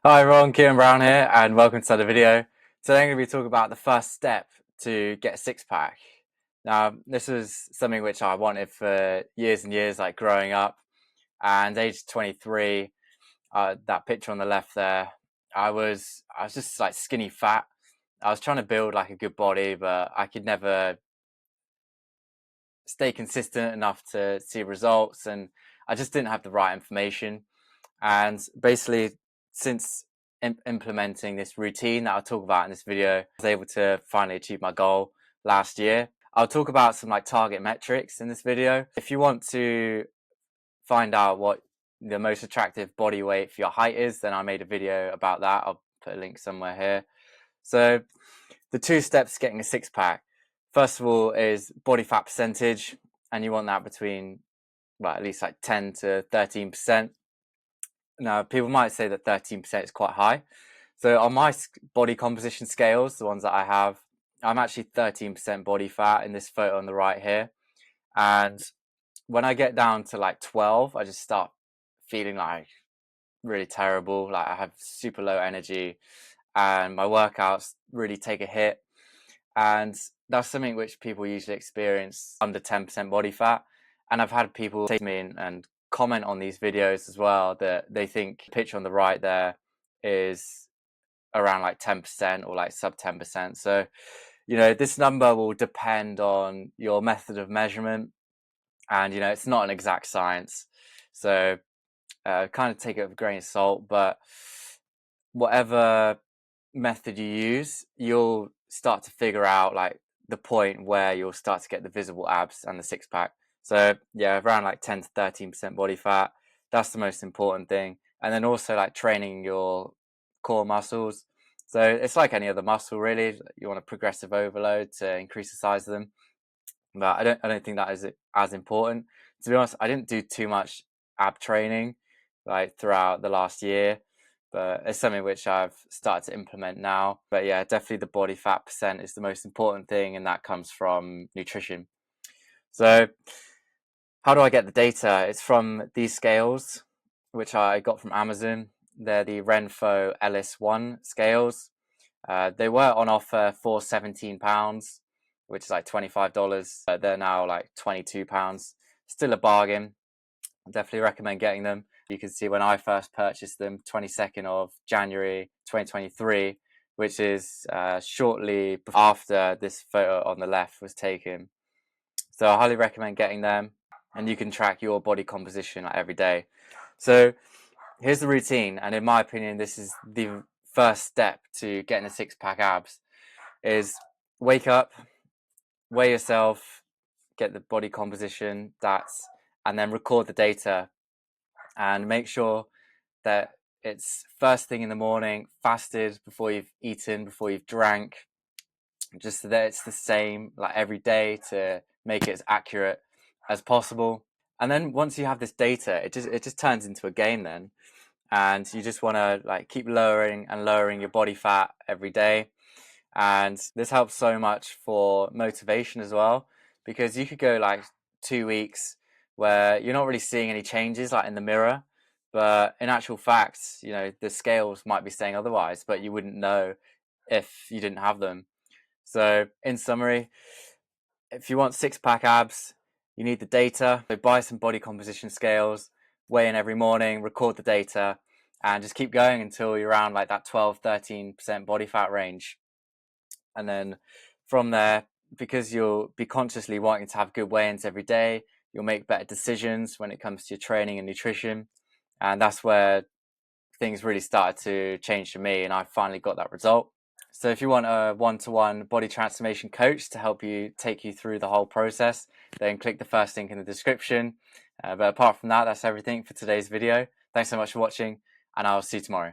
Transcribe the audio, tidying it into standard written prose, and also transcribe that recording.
Hi everyone, Kieran Brown here, and welcome to another video. Today I'm going to be talking about the first step to get a six pack. Now, this was something which I wanted for years and years, like growing up. And age 23, that picture on the left there, I was just like skinny fat. I was trying to build like a good body, but I could never stay consistent enough to see results, and I just didn't have the right information. And basically, since implementing this routine that I'll talk about in this video, I was able to finally achieve my goal last year. I'll talk about some like target metrics in this video. If you want to find out what the most attractive body weight for your height is, then I made a video about that. I'll put a link somewhere here. So the two steps to getting a six pack. First of all is body fat percentage, and you want that between, well, at least like 10 to 13%. Now, people might say that 13% is quite high. So on my body composition scales, the ones that I have, I'm actually 13% body fat in this photo on the right here. And when I get down to like 12, I just start feeling like really terrible. Like I have super low energy and my workouts really take a hit. And that's something which people usually experience under 10% body fat. And I've had people take me in and comment on these videos as well that they think the picture on the right there is around like 10% or like sub 10%. So, this number will depend on your method of measurement, and it's not an exact science. So, kind of take it with a grain of salt, but whatever method you use, you'll start to figure out like the point where you'll start to get the visible abs and the six pack. So yeah, around like 10 to 13% body fat. That's the most important thing. And then also like training your core muscles. So it's like any other muscle really. You want a progressive overload to increase the size of them. But I don't think that is as important. To be honest, I didn't do too much ab training like throughout the last year, but it's something which I've started to implement now. But yeah, definitely the body fat percent is the most important thing, and that comes from nutrition. So how do I get the data? It's from these scales, which I got from Amazon. They're the Renfo LS1 scales. They were on offer for £17, which is like $25. They're now like £22. Still a bargain. I definitely recommend getting them. You can see when I first purchased them, 22nd of January 2023, which is shortly after this photo on the left was taken. So I highly recommend getting them, and you can track your body composition like every day. So here's the routine, and in my opinion, this is the first step to getting a six pack abs. Is wake up, weigh yourself, get the body composition, and then record the data, and make sure that it's first thing in the morning, fasted before you've eaten, before you've drank, just so that it's the same like every day to make it as accurate as possible. And then once you have this data, it just turns into a game then, and you just want to like keep lowering and lowering your body fat every day. And this helps so much for motivation as well, because you could go like 2 weeks where you're not really seeing any changes like in the mirror, but in actual fact, the scales might be saying otherwise, but you wouldn't know if you didn't have them. So in summary, if you want six pack abs, you need the data. So buy some body composition scales, weigh in every morning, record the data, and just keep going until you're around like that 12-13% body fat range. And then from there, because you'll be consciously wanting to have good weigh-ins every day, you'll make better decisions when it comes to your training and nutrition. And that's where things really started to change for me, and I finally got that result. So if you want a one-to-one body transformation coach to help you take you through the whole process, then click the first link in the description. But apart from that, that's everything for today's video. Thanks so much for watching, and I'll see you tomorrow.